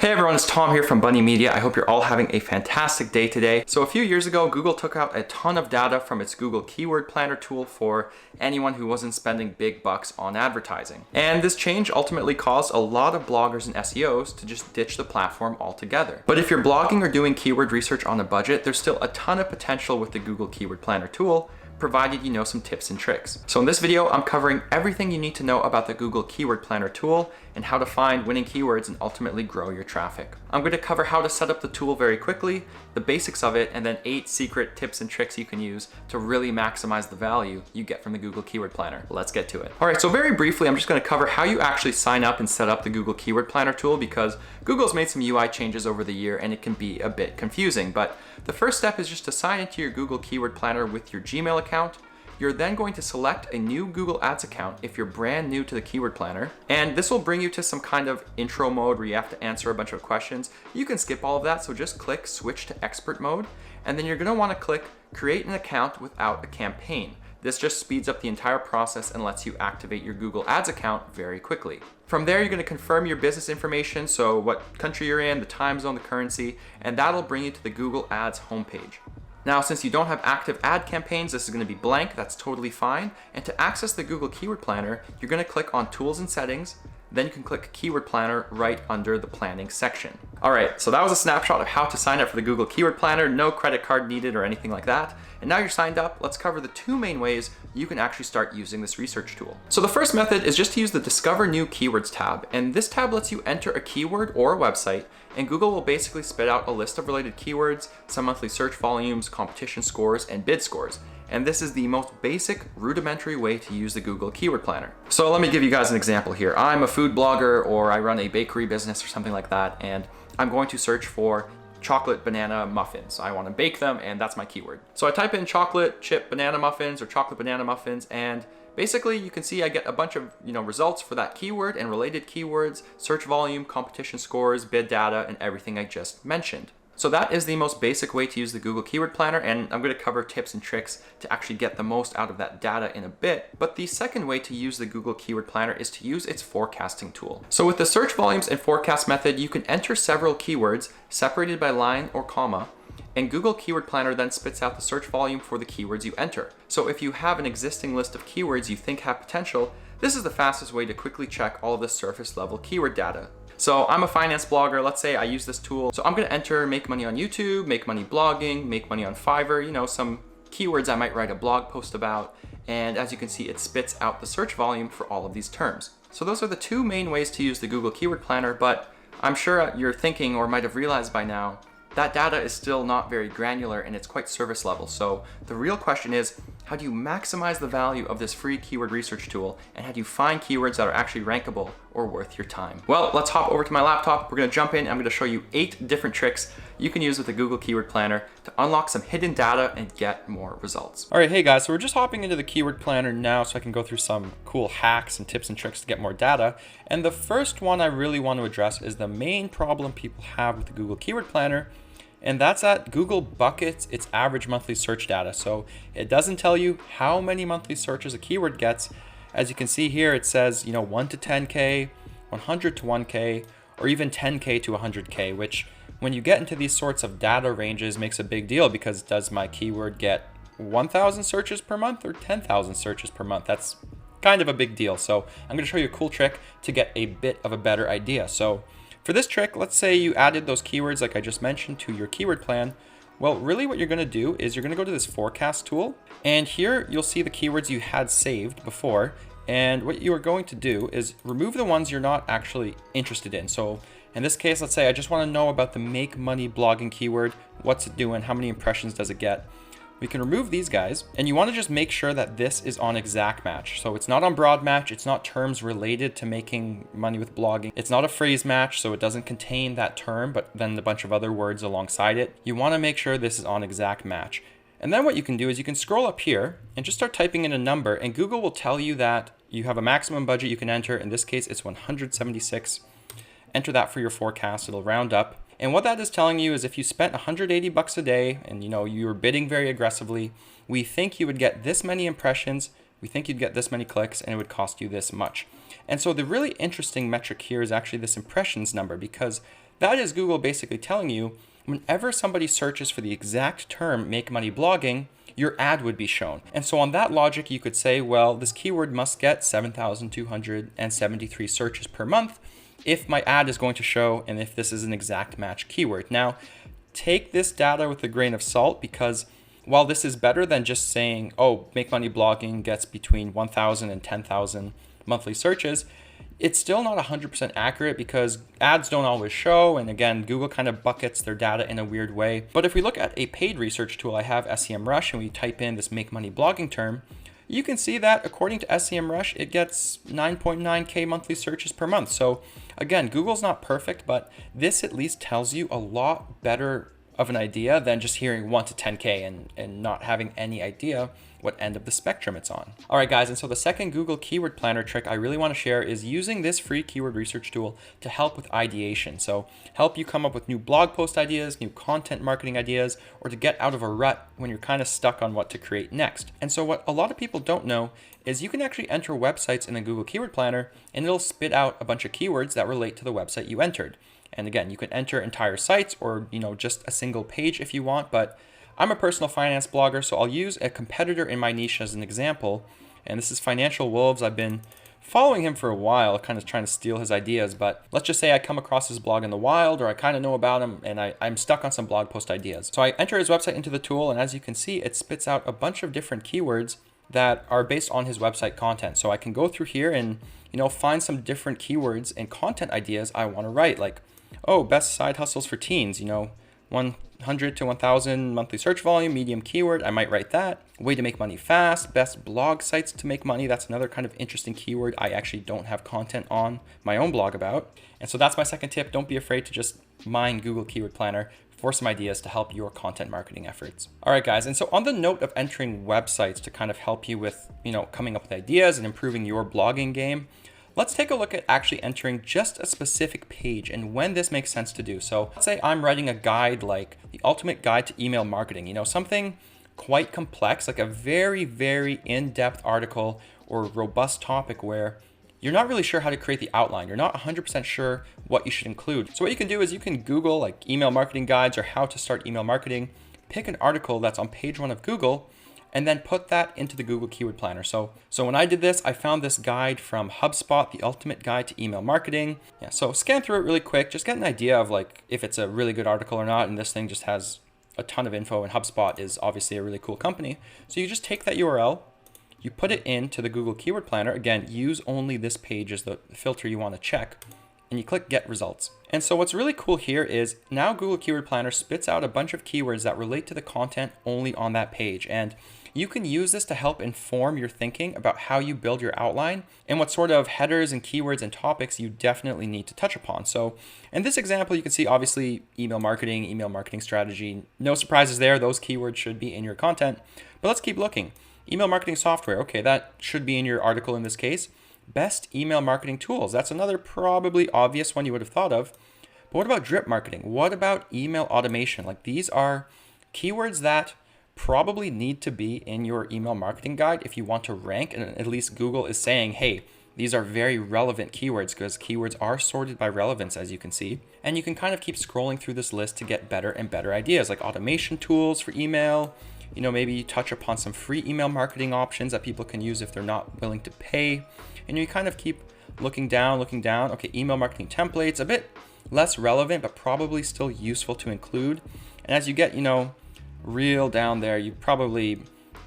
Hey everyone, it's Tom here from Bunny Media. I hope you're all having a fantastic day today. So a few years ago, Google took out a ton of data from its Google Keyword Planner tool for anyone who wasn't spending big bucks on advertising. And this change ultimately caused a lot of bloggers and SEOs to just ditch the platform altogether. But if you're blogging or doing keyword research on a budget, there's still a ton of potential with the Google Keyword Planner tool, provided you know some tips and tricks. So in this video, I'm covering everything you need to know about the Google Keyword Planner tool and how to find winning keywords and ultimately grow your traffic. I'm going to cover how to set up the tool very quickly, the basics of it, and then 8 secret tips and tricks you can use to really maximize the value you get from the Google Keyword Planner. Let's get to it. All right, so very briefly, I'm just going to cover how you actually sign up and set up the Google Keyword Planner tool because Google's made some UI changes over the year and it can be a bit confusing. But the first step is just to sign into your Google Keyword Planner with your Gmail account. You're then going to select a new Google Ads account if you're brand new to the Keyword Planner. And this will bring you to some kind of intro mode where you have to answer a bunch of questions. You can skip all of that, so just click Switch to Expert mode. And then you're gonna wanna click Create an Account Without a Campaign. This just speeds up the entire process and lets you activate your Google Ads account very quickly. From there, you're gonna confirm your business information, so what country you're in, the time zone, the currency, and that'll bring you to the Google Ads homepage. Now, since you don't have active ad campaigns, this is gonna be blank, that's totally fine. And to access the Google Keyword Planner, you're gonna click on Tools and Settings, then you can click Keyword Planner right under the Planning section. All right, so that was a snapshot of how to sign up for the Google Keyword Planner, no credit card needed or anything like that. And now you're signed up, let's cover the 2 main ways you can actually start using this research tool. So the first method is just to use the Discover New Keywords tab. And this tab lets you enter a keyword or a website, and Google will basically spit out a list of related keywords, some monthly search volumes, competition scores, and bid scores. And this is the most basic, rudimentary way to use the Google Keyword Planner. So let me give you guys an example here. I'm a food blogger, or I run a bakery business or something like that, and I'm going to search for chocolate banana muffins. I want to bake them, and that's my keyword. So I type in chocolate chip banana muffins or chocolate banana muffins, and basically you can see I get a bunch of results for that keyword and related keywords, search volume, competition scores, bid data, and everything I just mentioned. So that is the most basic way to use the Google Keyword Planner, and I'm going to cover tips and tricks to actually get the most out of that data in a bit. But the second way to use the Google Keyword Planner is to use its forecasting tool. So with the search volumes and forecast method, you can enter several keywords separated by line or comma, and Google Keyword Planner then spits out the search volume for the keywords you enter. So if you have an existing list of keywords you think have potential, this is the fastest way to quickly check all of the surface level keyword data. So I'm a finance blogger, let's say I use this tool. So I'm gonna enter make money on YouTube, make money blogging, make money on Fiverr, some keywords I might write a blog post about. And as you can see, it spits out the search volume for all of these terms. So those are the 2 main ways to use the Google Keyword Planner, but I'm sure you're thinking or might have realized by now, that data is still not very granular and it's quite service level. So the real question is, how do you maximize the value of this free keyword research tool, and how do you find keywords that are actually rankable or worth your time? Well, let's hop over to my laptop. We're gonna jump in. I'm gonna show you 8 different tricks you can use with the Google Keyword Planner to unlock some hidden data and get more results. All right, hey guys, so we're just hopping into the Keyword Planner now so I can go through some cool hacks and tips and tricks to get more data. And the first one I really want to address is the main problem people have with the Google Keyword Planner, and that's that Google buckets its average monthly search data. So it doesn't tell you how many monthly searches a keyword gets. As you can see here, it says 1 to 10K, 100 to 1K, or even 10K to 100K, which when you get into these sorts of data ranges makes a big deal, because does my keyword get 1,000 searches per month or 10,000 searches per month? That's kind of a big deal. So I'm gonna show you a cool trick to get a bit of a better idea. So for this trick, let's say you added those keywords like I just mentioned to your keyword plan. Well, really what you're gonna do is you're gonna go to this forecast tool, and here you'll see the keywords you had saved before. And what you are going to do is remove the ones you're not actually interested in. So in this case, let's say I just wanna know about the make money blogging keyword. What's it doing? How many impressions does it get? We can remove these guys, and you want to just make sure that this is on exact match. So it's not on broad match, it's not terms related to making money with blogging. It's not a phrase match, so it doesn't contain that term, but then a bunch of other words alongside it. You want to make sure this is on exact match. And then what you can do is you can scroll up here and just start typing in a number, and Google will tell you that you have a maximum budget you can enter. In this case, it's 176. Enter that for your forecast, it'll round up. And what that is telling you is if you spent 180 bucks a day and you were bidding very aggressively, we think you would get this many impressions, we think you'd get this many clicks, and it would cost you this much. And so the really interesting metric here is actually this impressions number, because that is Google basically telling you whenever somebody searches for the exact term make money blogging, your ad would be shown. And so on that logic, you could say, well, this keyword must get 7,273 searches per month if my ad is going to show and if this is an exact match keyword. Now, take this data with a grain of salt, because while this is better than just saying, oh, make money blogging gets between 1,000 and 10,000 monthly searches, it's still not 100% accurate because ads don't always show. And again, Google kind of buckets their data in a weird way. But if we look at a paid research tool, I have SEMrush, and we type in this make money blogging term, you can see that according to SEMrush, it gets 9.9K monthly searches per month. So again, Google's not perfect, but this at least tells you a lot better of an idea than just hearing 1 to 10K and not having any idea what end of the spectrum it's on. All right, guys, and so the second Google Keyword Planner trick I really want to share is using this free keyword research tool to help with ideation. So help you come up with new blog post ideas, new content marketing ideas, or to get out of a rut when you're kind of stuck on what to create next. And so what a lot of people don't know is you can actually enter websites in the Google Keyword Planner, and it'll spit out a bunch of keywords that relate to the website you entered. And again, you can enter entire sites or, just a single page if you want, but I'm a personal finance blogger, so I'll use a competitor in my niche as an example. And this is Financial Wolves. I've been following him for a while, kind of trying to steal his ideas, but let's just say I come across his blog in the wild, or I kind of know about him and I'm stuck on some blog post ideas. So I enter his website into the tool, and as you can see, it spits out a bunch of different keywords that are based on his website content. So I can go through here and, find some different keywords and content ideas I want to write, like, oh, best side hustles for teens, 100 to 1,000 monthly search volume, medium keyword, I might write that. Way to make money fast, best blog sites to make money. That's another kind of interesting keyword I actually don't have content on my own blog about. And so that's my second tip. Don't be afraid to just mine Google Keyword Planner for some ideas to help your content marketing efforts. All right, guys. And so on the note of entering websites to kind of help you with, coming up with ideas and improving your blogging game, let's take a look at actually entering just a specific page and when this makes sense to do. So let's say I'm writing a guide like the ultimate guide to email marketing, something quite complex, like a very, very in-depth article or robust topic where you're not really sure how to create the outline. You're not 100% sure what you should include. So what you can do is you can Google like email marketing guides or how to start email marketing, pick an article that's on page 1 of Google, and then put that into the Google Keyword Planner. So when I did this, I found this guide from HubSpot, the ultimate guide to email marketing. Yeah, so scan through it really quick, just get an idea of like if it's a really good article or not. And this thing just has a ton of info, and HubSpot is obviously a really cool company. So you just take that URL, you put it into the Google Keyword Planner. Again, use only this page as the filter you want to check, and you click Get Results. And so what's really cool here is now Google Keyword Planner spits out a bunch of keywords that relate to the content only on that page. And you can use this to help inform your thinking about how you build your outline and what sort of headers and keywords and topics you definitely need to touch upon. So in this example, you can see obviously email marketing strategy. No surprises there. Those keywords should be in your content. But let's keep looking. Email marketing software. Okay, that should be in your article in this case. Best email marketing tools. That's another probably obvious one you would have thought of. But what about drip marketing? What about email automation? Like these are keywords that probably need to be in your email marketing guide if you want to rank, and at least Google is saying, hey, these are very relevant keywords, because keywords are sorted by relevance, as you can see. And you can kind of keep scrolling through this list to get better and better ideas like automation tools for email. Maybe you touch upon some free email marketing options that people can use if they're not willing to pay. And you kind of keep looking down. Okay, email marketing templates, a bit less relevant, but probably still useful to include. And as you get, real down there, you probably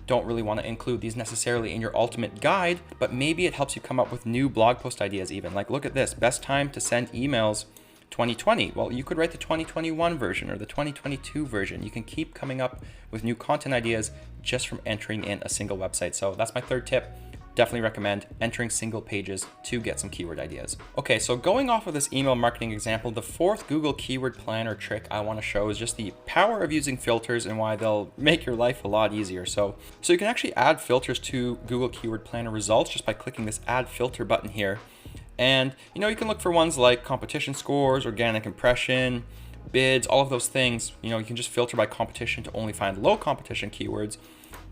don't really want to include these necessarily in your ultimate guide, but maybe it helps you come up with new blog post ideas even. Like, look at this, best time to send emails 2020. Well, you could write the 2021 version or the 2022 version. You can keep coming up with new content ideas just from entering in a single website. So that's my third tip. Definitely recommend entering single pages to get some keyword ideas. Okay, so going off of this email marketing example, the fourth Google Keyword Planner trick I want to show is just the power of using filters and why they'll make your life a lot easier. So you can actually add filters to Google Keyword Planner results just by clicking this Add Filter button here. And you can look for ones like competition scores, organic impression, bids, all of those things. You can just filter by competition to only find low competition keywords.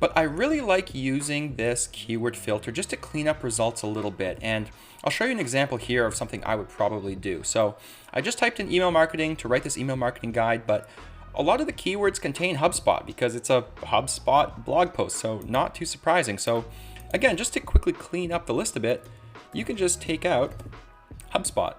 But I really like using this keyword filter just to clean up results a little bit. And I'll show you an example here of something I would probably do. So I just typed in email marketing to write this email marketing guide, but a lot of the keywords contain HubSpot because it's a HubSpot blog post, so not too surprising. So again, just to quickly clean up the list a bit, you can just take out HubSpot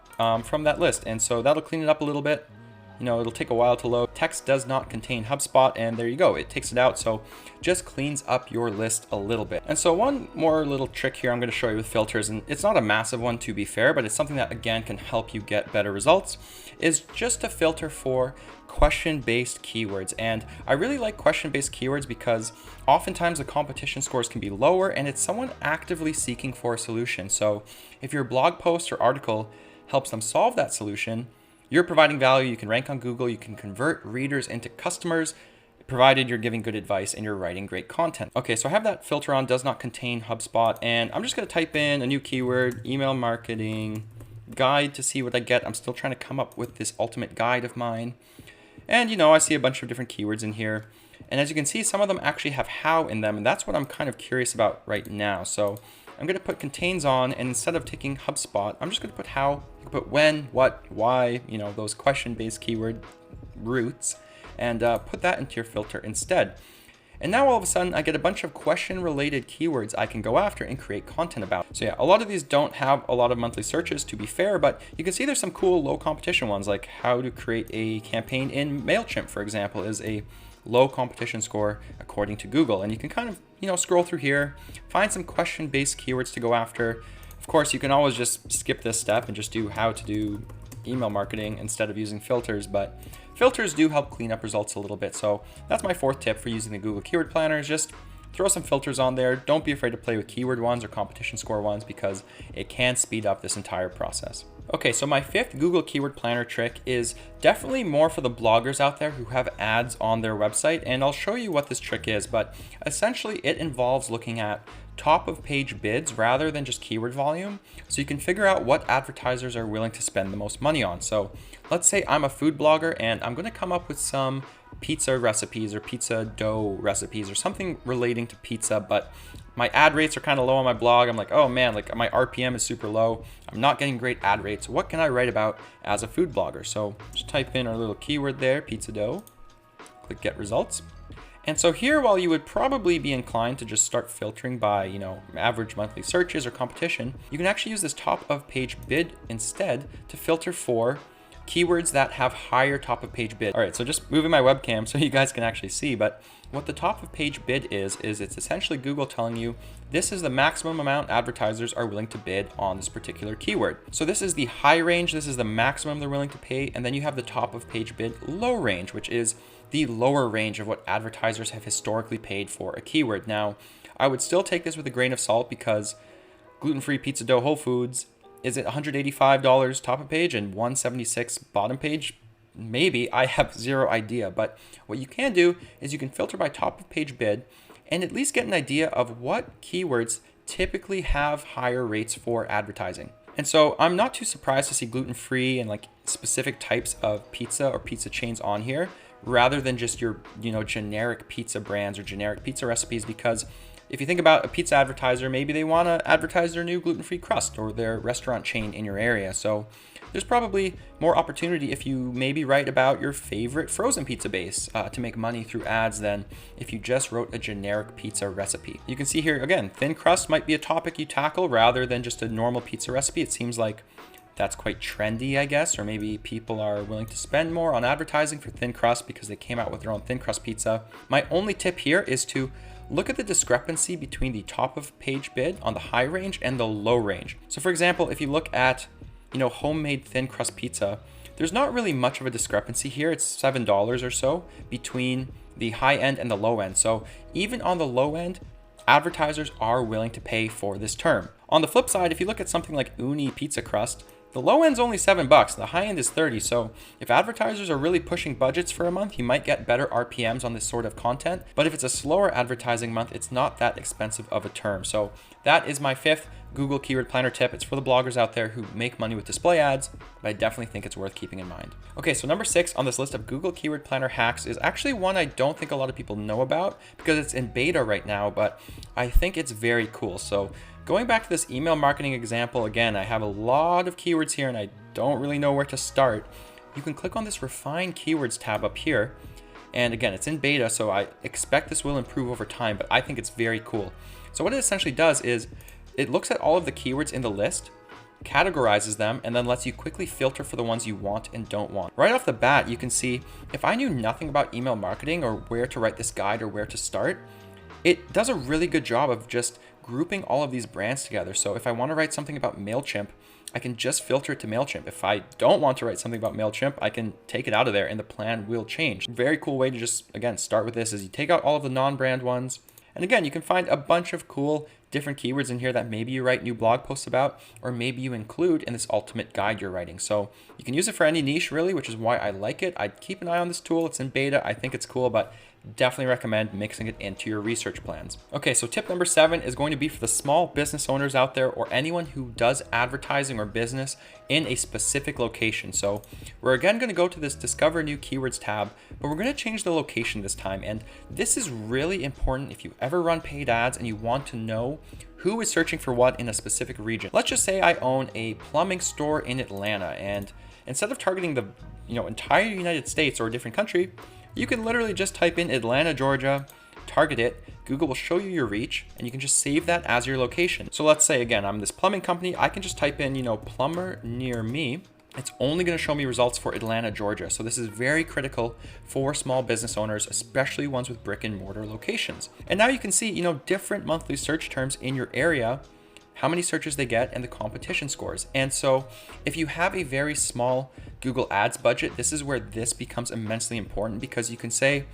from that list. And so that'll clean it up a little bit. You know, it'll take a while to load. Text does not contain HubSpot, and there you go. It takes it out, so just cleans up your list a little bit. And so one more little trick here I'm going to show you with filters, and it's not a massive one to be fair, but it's something that again can help you get better results, is just to filter for question-based keywords. And I really like question-based keywords because oftentimes the competition scores can be lower and it's someone actively seeking for a solution. So if your blog post or article helps them solve that solution, you're providing value, you can rank on Google, you can convert readers into customers, provided you're giving good advice and you're writing great content. Okay, so I have that filter on, does not contain HubSpot, and I'm just gonna type in a new keyword, email marketing guide, to see what I get. I'm still trying to come up with this ultimate guide of mine. And you know, I see a bunch of different keywords in here. And as you can see, some of them actually have how in them, and that's what I'm kind of curious about right now. So I'm going to put contains on, and instead of taking HubSpot, I'm just going to put how. You can put when, what, why, you know, those question-based keyword roots, and put that into your filter instead. And now all of a sudden I get a bunch of question-related keywords I can go after and create content about. So yeah, a lot of these don't have a lot of monthly searches, to be fair, but you can see there's some cool low competition ones, like how to create a campaign in MailChimp, for example, is a low competition score according to Google. And you can kind of, you know, scroll through here, find some question-based keywords to go after. Of course, you can always just skip this step and just do how to do email marketing instead of using filters, but filters do help clean up results a little bit. So that's my fourth tip for using the Google Keyword Planner, is just throw some filters on there. Don't be afraid to play with keyword ones or competition score ones because it can speed up this entire process. Okay, so my fifth Google Keyword Planner trick is definitely more for the bloggers out there who have ads on their website, and I'll show you what this trick is, but essentially it involves looking at top of page bids rather than just keyword volume, so you can figure out what advertisers are willing to spend the most money on. So let's say I'm a food blogger and I'm going to come up with some pizza recipes or pizza dough recipes or something relating to pizza, but my ad rates are kind of low on my blog. I'm like, oh man, like my RPM is super low. I'm not getting great ad rates. What can I write about as a food blogger? So just type in our little keyword there, pizza dough, click get results. And so here, while you would probably be inclined to just start filtering by, you know, average monthly searches or competition, you can actually use this top of page bid instead to filter for keywords that have higher top of page bid. All right, so just moving my webcam so you guys can actually see, but what the top of page bid is it's essentially Google telling you this is the maximum amount advertisers are willing to bid on this particular keyword. So this is the high range, this is the maximum they're willing to pay, and then you have the top of page bid low range, which is the lower range of what advertisers have historically paid for a keyword. Now, I would still take this with a grain of salt because gluten-free pizza dough Whole Foods, is it $185 top of page and $176 bottom page? Maybe, I have zero idea. But what you can do is you can filter by top of page bid and at least get an idea of what keywords typically have higher rates for advertising. And so I'm not too surprised to see gluten-free and like specific types of pizza or pizza chains on here, rather than just your, you know, generic pizza brands or generic pizza recipes, because if you think about a pizza advertiser, maybe they want to advertise their new gluten-free crust or their restaurant chain in your area. So there's probably more opportunity if you maybe write about your favorite frozen pizza base to make money through ads than if you just wrote a generic pizza recipe. You can see here, again, thin crust might be a topic you tackle rather than just a normal pizza recipe. It seems like that's quite trendy, I guess, or maybe people are willing to spend more on advertising for thin crust because they came out with their own thin crust pizza. My only tip here is to look at the discrepancy between the top of page bid on the high range and the low range. So for example, if you look at, you know, homemade thin crust pizza, there's not really much of a discrepancy here. It's $7 or so between the high end and the low end. So even on the low end, advertisers are willing to pay for this term. On the flip side, if you look at something like uni pizza crust, The low end's only $7, the high end is 30. So if advertisers are really pushing budgets for a month, you might get better RPMs on this sort of content. But if it's a slower advertising month, it's not that expensive of a term. So that is my 5th Google Keyword Planner tip. It's for the bloggers out there who make money with display ads, but I definitely think it's worth keeping in mind. Okay, so number 6 on this list of Google Keyword Planner hacks is actually one I don't think a lot of people know about because it's in beta right now, but I think it's very cool. So going back to this email marketing example, again, I have a lot of keywords here and I don't really know where to start. You can click on this Refine Keywords tab up here. And again, it's in beta, so I expect this will improve over time, but I think it's very cool. So what it essentially does is it looks at all of the keywords in the list, categorizes them, and then lets you quickly filter for the ones you want and don't want. Right off the bat, you can see if I knew nothing about email marketing or where to write this guide or where to start, it does a really good job of just grouping all of these brands together. So if I want to write something about MailChimp, I can just filter it to MailChimp. If I don't want to write something about MailChimp, I can take it out of there and the plan will change. Very cool way to just, again, start with this is you take out all of the non-brand ones. And again, you can find a bunch of cool different keywords in here that maybe you write new blog posts about, or maybe you include in this ultimate guide you're writing. So you can use it for any niche really, which is why I like it. I'd keep an eye on this tool. It's in beta. I think it's cool, but definitely recommend mixing it into your research plans. Okay, so tip number 7 is going to be for the small business owners out there or anyone who does advertising or business in a specific location. So we're again going to go to this Discover New Keywords tab, but we're going to change the location this time. And this is really important if you ever run paid ads and you want to know who is searching for what in a specific region. Let's just say I own a plumbing store in Atlanta, and instead of targeting the entire United States or a different country, you can literally just type in Atlanta, Georgia, target it. Google will show you your reach and you can just save that as your location. So let's say again, I'm this plumbing company. I can just type in, plumber near me. It's only going to show me results for Atlanta, Georgia. So this is very critical for small business owners, especially ones with brick and mortar locations. And now you can see, different monthly search terms in your area, how many searches they get, and the competition scores. And so if you have a very small Google Ads budget, this is where this becomes immensely important because you can say,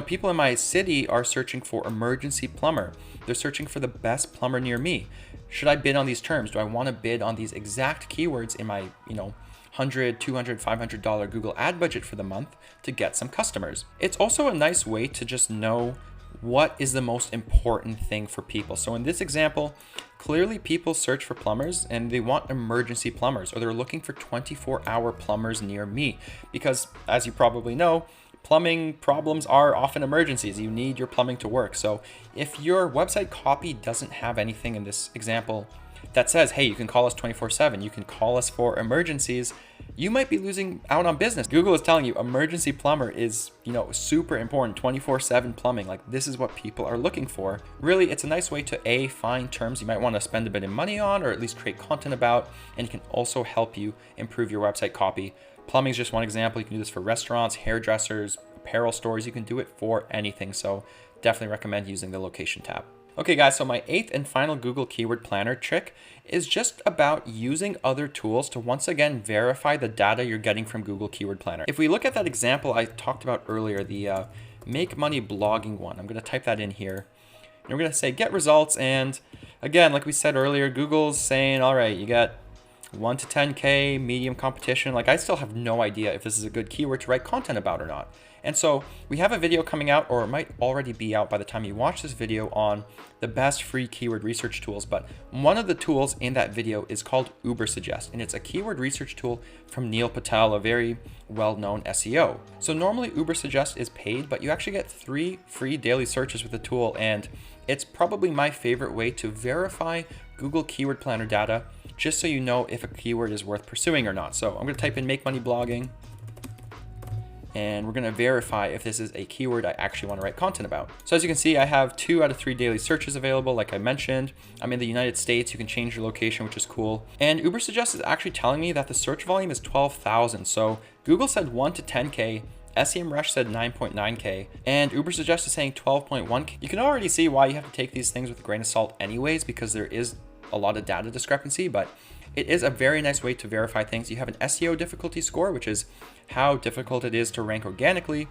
people in my city are searching for emergency plumber. They're searching for the best plumber near me. Should I bid on these terms? Do I want to bid on these exact keywords in my, $100, $200, $500 Google ad budget for the month to get some customers? It's also a nice way to just know what is the most important thing for people. So in this example, clearly people search for plumbers and they want emergency plumbers, or they're looking for 24-hour plumbers near me because, as you probably know, plumbing problems are often emergencies. You need your plumbing to work. So if your website copy doesn't have anything in this example that says, hey, you can call us 24/7, you can call us for emergencies, you might be losing out on business. Google is telling you emergency plumber is, super important, 24/7 plumbing. Like, this is what people are looking for. Really, it's a nice way to find terms you might want to spend a bit of money on or at least create content about, and it can also help you improve your website copy. Plumbing is just one example. You can do this for restaurants, hairdressers, apparel stores. You can do it for anything. So definitely recommend using the location tab. Okay guys, so my 8th and final Google Keyword Planner trick is just about using other tools to once again verify the data you're getting from Google Keyword Planner. If we look at that example I talked about earlier, the make money blogging one, I'm going to type that in here. And we're going to say get results, and again, like we said earlier, Google's saying, all right, you got 1 to 10K, medium competition. Like, I still have no idea if this is a good keyword to write content about or not. And so we have a video coming out, or it might already be out by the time you watch this video, on the best free keyword research tools. But one of the tools in that video is called Ubersuggest, and it's a keyword research tool from Neil Patel, a very well-known SEO. So normally Ubersuggest is paid, but you actually get 3 free daily searches with the tool, and it's probably my favorite way to verify Google Keyword Planner data, just so you know if a keyword is worth pursuing or not. So I'm going to type in make money blogging, and we're going to verify if this is a keyword I actually want to write content about. So as you can see, I have 2 out of 3 daily searches available. Like I mentioned, I'm in the United States. You can change your location, which is cool. And Ubersuggest is actually telling me that the search volume is 12,000. So Google said 1 to 10K. SEMrush said 9.9K, and Ubersuggest is saying 12.1K. You can already see why you have to take these things with a grain of salt anyways, because there is a lot of data discrepancy, but it is a very nice way to verify things. You have an SEO difficulty score, which is how difficult it is to rank organically,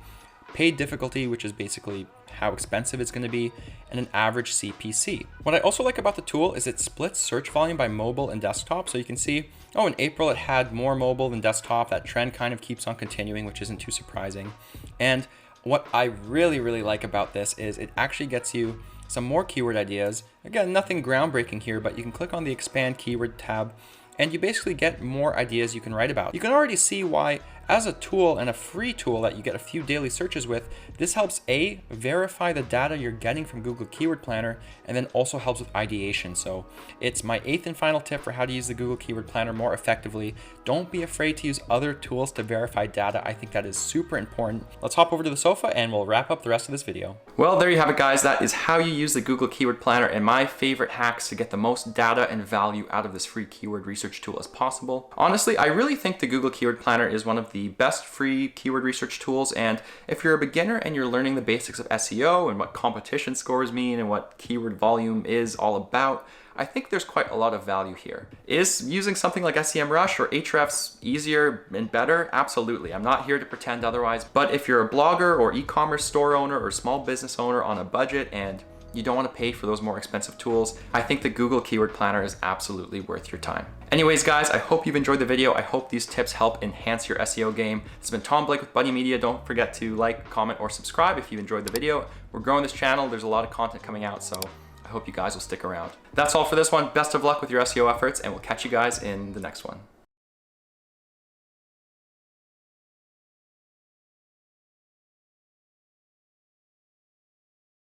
paid difficulty, which is basically how expensive it's going to be, and an average CPC. What I also like about the tool is it splits search volume by mobile and desktop. So you can see, oh, in April it had more mobile than desktop. That trend kind of keeps on continuing, which isn't too surprising. And what I really like about this is it actually gets you some more keyword ideas. Again, nothing groundbreaking here, but you can click on the expand keyword tab and you basically get more ideas you can write about. You can already see why, as a tool and a free tool that you get a few daily searches with, this helps verify the data you're getting from Google Keyword Planner, and then also helps with ideation. So it's my 8th and final tip for how to use the Google Keyword Planner more effectively. Don't be afraid to use other tools to verify data. I think that is super important. Let's hop over to the sofa and we'll wrap up the rest of this video. Well, there you have it, guys. That is how you use the Google Keyword Planner and my favorite hacks to get the most data and value out of this free keyword research tool as possible. Honestly, I really think the Google Keyword Planner is one of the best free keyword research tools, and if you're a beginner and you're learning the basics of SEO and what competition scores mean and what keyword volume is all about, I think there's quite a lot of value here. Is using something like SEMrush or Ahrefs easier and better? Absolutely. I'm not here to pretend otherwise, but if you're a blogger or e-commerce store owner or small business owner on a budget and you don't want to pay for those more expensive tools, I think the Google Keyword Planner is absolutely worth your time. Anyways, guys, I hope you've enjoyed the video. I hope these tips help enhance your SEO game. This has been Tom Blake with Bunny Media. Don't forget to like, comment, or subscribe if you enjoyed the video. We're growing this channel. There's a lot of content coming out, so I hope you guys will stick around. That's all for this one. Best of luck with your SEO efforts, and we'll catch you guys in the next one.